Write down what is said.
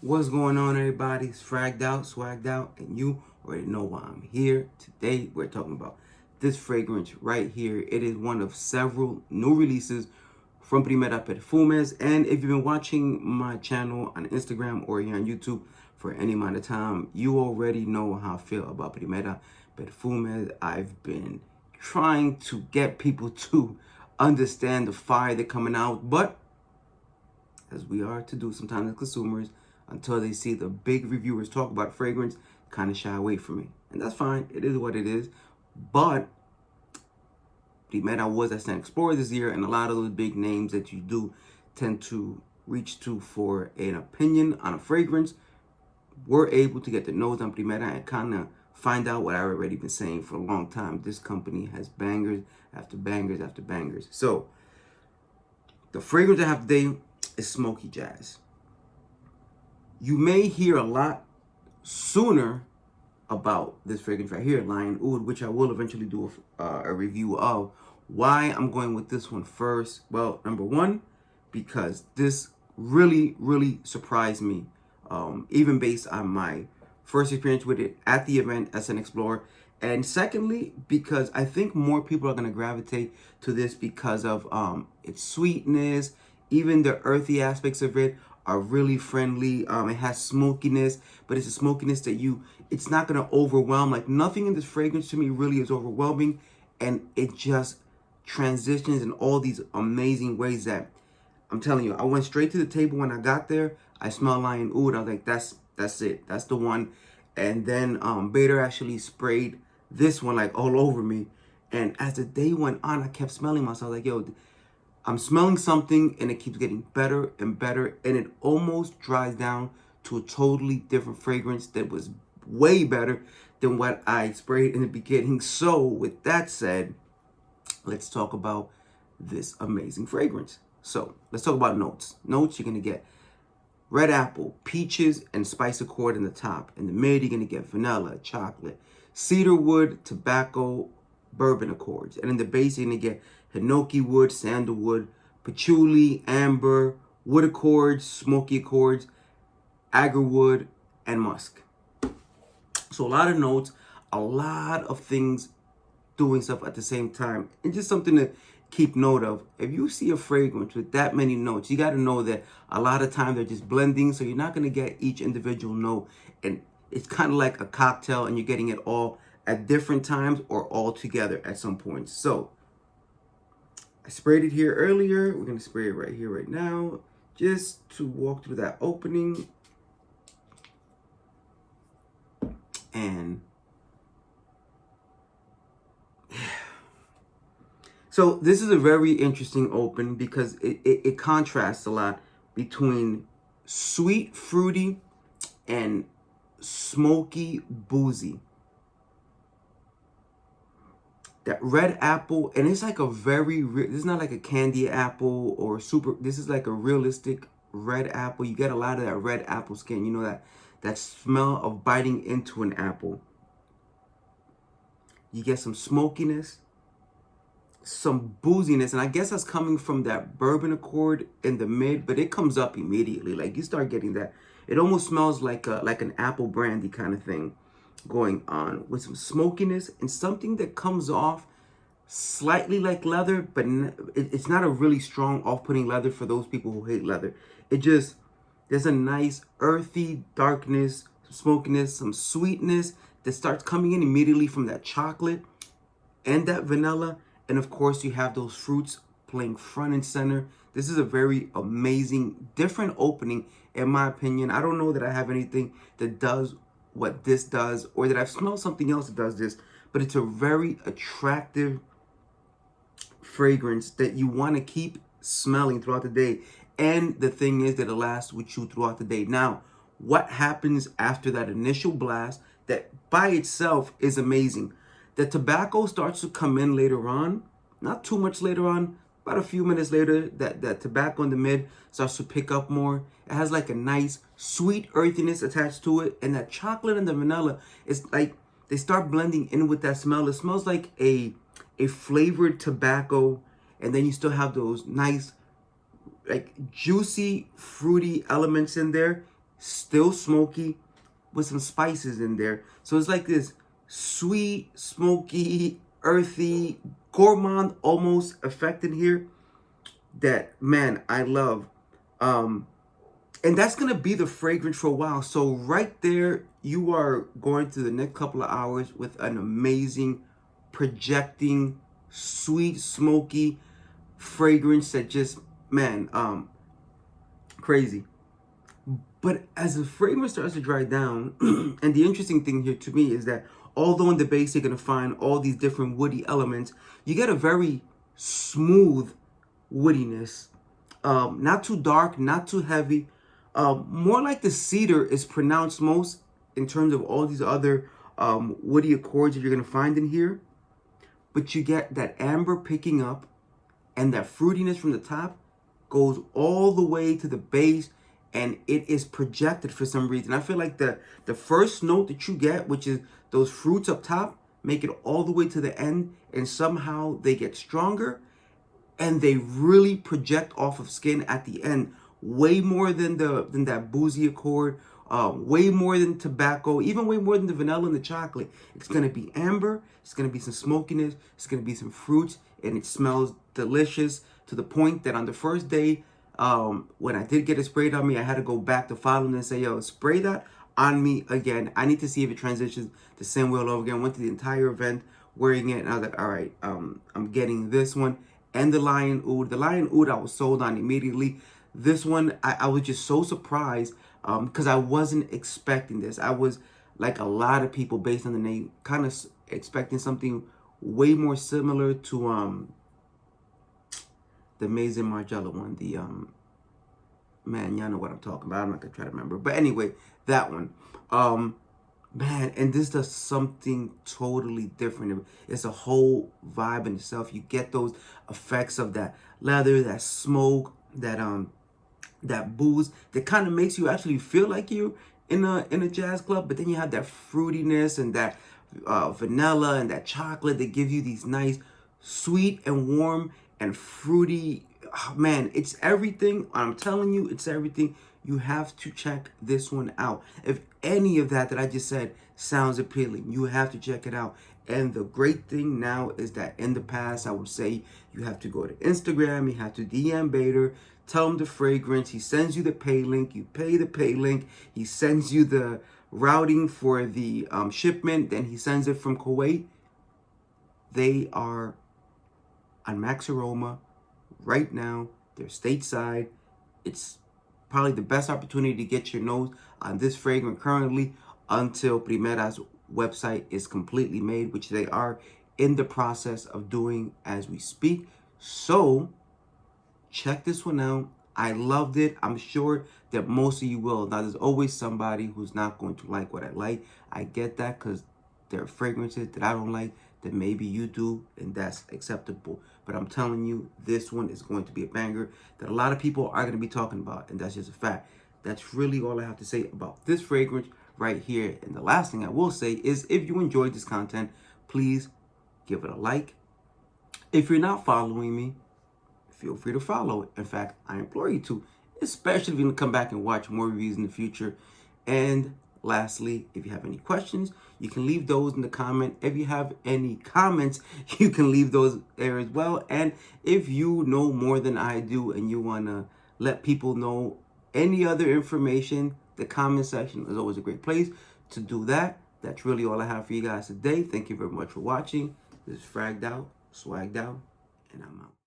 What's going on, everybody? It's Fragged Out, Swagged Out, and you already know why I'm here. Today, we're talking about this fragrance right here. It is one of several new releases from Primera Perfumes. And if you've been watching my channel on Instagram or here on YouTube for any amount of time, you already know how I feel about Primera Perfumes. I've been trying to get people to understand the fire they're coming out, but as we are to do sometimes as consumers, until they see the big reviewers talk about fragrance, kind of shy away from me. And that's fine. It is what it is. But Primera was at Stand Explorer this year, and a lot of those big names that you do tend to reach to for an opinion on a fragrance were able to get the nose on Primera and kind of find out what I've already been saying for a long time. This company has bangers after bangers after bangers. So the fragrance I have today is Smoky Jazz. You may hear a lot sooner about this fragrance right here, Lion Oud, which I will eventually do a review of. Why I'm going with this one first? Well, number one, because this really surprised me, even based on my first experience with it at the event as an explorer. And secondly, because I think more people are going to gravitate to this because of its sweetness, even the earthy aspects of it are really friendly. It has smokiness, but it's a smokiness that it's not going to overwhelm. Like, nothing in this fragrance to me really is overwhelming, and it just transitions in all these amazing ways that I'm telling you. I went straight to the table when I got there. I smelled Lion Oud. I was like, that's it. That's the one. And then Bader actually sprayed this one like all over me. And as the day went on, I kept smelling myself. Like, yo, I'm smelling something, and it keeps getting better and better, and it almost dries down to a totally different fragrance that was way better than what I sprayed in the beginning. So with that said, let's talk about this amazing fragrance. So let's talk about notes. Notes, you're going to get red apple, peaches, and spice accord in the top. In the mid, you're going to get vanilla, chocolate, cedar wood, tobacco, bourbon accords. And in the base, you're going to get Hinoki wood, sandalwood, patchouli, amber, wood accords, smoky accords, agarwood, and musk. So a lot of notes, a lot of things doing stuff at the same time. And just something to keep note of. If you see a fragrance with that many notes, you got to know that a lot of times they're just blending. So you're not going to get each individual note. And it's kind of like a cocktail, and you're getting it all at different times or all together at some point. So I sprayed it here earlier. We're going to spray it right here, right now, just to walk through that opening. And so this is a very interesting open because it contrasts a lot between sweet, fruity, and smoky, boozy. That red apple, and it's like a this is not like a candy apple or this is like a realistic red apple. You get a lot of that red apple skin. You know, that smell of biting into an apple. You get some smokiness, some booziness, and I guess that's coming from that bourbon accord in the mid, but it comes up immediately. Like, you start getting that. It almost smells like an apple brandy kind of thing going on, with some smokiness and something that comes off slightly like leather, but it's not a really strong off-putting leather for those people who hate leather. There's a nice earthy darkness, some smokiness, some sweetness that starts coming in immediately from that chocolate and that vanilla. And of course, you have those fruits playing front and center. This is a very amazing, different opening, in my opinion. I don't know that I have anything that does what this does, or that I've smelled something else that does this, but it's a very attractive fragrance that you want to keep smelling throughout the day. And the thing is that it lasts with you throughout the day. Now, what happens after that initial blast that by itself is amazing? The tobacco starts to come in later on, not too much later on, about a few minutes later. That tobacco in the mid starts to pick up more. It has like a nice sweet earthiness attached to it, and that chocolate and the vanilla is like they start blending in with that smell. It smells like a flavored tobacco, and then you still have those nice like juicy fruity elements in there. still smoky with some spices in there. So it's like this sweet, smoky, earthy, gourmand almost effect in here that, man, I love. And that's going to be the fragrance for a while. So right there, you are going through the next couple of hours with an amazing, projecting, sweet, smoky fragrance that just, man, crazy. But as the fragrance starts to dry down, and the interesting thing here to me is that although in the base you're going to find all these different woody elements, you get a very smooth woodiness. Not too dark, not too heavy. More like the cedar is pronounced most in terms of all these other woody accords that you're going to find in here. But you get that amber picking up, and that fruitiness from the top goes all the way to the base, and it is projected for some reason. I feel like the first note that you get, which is those fruits up top, make it all the way to the end, and somehow they get stronger, and they really project off of skin at the end, way more than that boozy accord, way more than tobacco, even way more than the vanilla and the chocolate. It's gonna be amber, it's gonna be some smokiness, it's gonna be some fruits, and it smells delicious to the point that on the first day, when I did get it sprayed on me, I had to go back to following and say, yo, spray that on me again. I need to see if it transitions the same way all over again. Went to the entire event wearing it, and I was like, all right, I'm getting this one and the Lion Oud. The Lion Oud I was sold on immediately. This one, I was just so surprised because I wasn't expecting this. I was, like a lot of people based on the name, kind of expecting something way more similar to the Amazing Margiela one. The man, y'all know what I'm talking about. I'm not gonna try to remember, but anyway, that one. Man, and this does something totally different. It's a whole vibe in itself. You get those effects of that leather, that smoke, that booze that kind of makes you actually feel like you're in a jazz club. But then you have that fruitiness and that vanilla and that chocolate that give you these nice sweet and warm and fruity. Oh, man, it's everything. I'm telling you, it's everything. You have to check this one out. If any of that I just said sounds appealing, you have to check it out. And the great thing now is that in the past, I would say you have to go to Instagram, you have to DM Bader, tell him the fragrance, he sends you the pay link, you pay the pay link, he sends you the routing for the shipment, then he sends it from Kuwait. They are on Max Aroma right now. They're stateside. It's probably the best opportunity to get your nose on this fragrance currently until Primera's website is completely made, which they are in the process of doing as we speak. So check this one out. I loved it. I'm sure that most of you will. Now, there's always somebody who's not going to like what I like. I get that because there are fragrances that I don't like that maybe you do, and that's acceptable. But I'm telling you, this one is going to be a banger that a lot of people are going to be talking about, and that's just a fact. That's really all I have to say about this fragrance right here. And the last thing I will say is, if you enjoyed this content, please give it a like. If you're not following me, feel free to follow. In fact, I implore you to, especially if you're going to come back and watch more reviews in the future. And lastly, if you have any questions, you can leave those in the comment. If you have any comments, you can leave those there as well. And if you know more than I do and you want to let people know any other information, the comment section is always a great place to do that. That's really all I have for you guys today. Thank you very much for watching. This is Fragged Out, Swagged Out, and I'm out.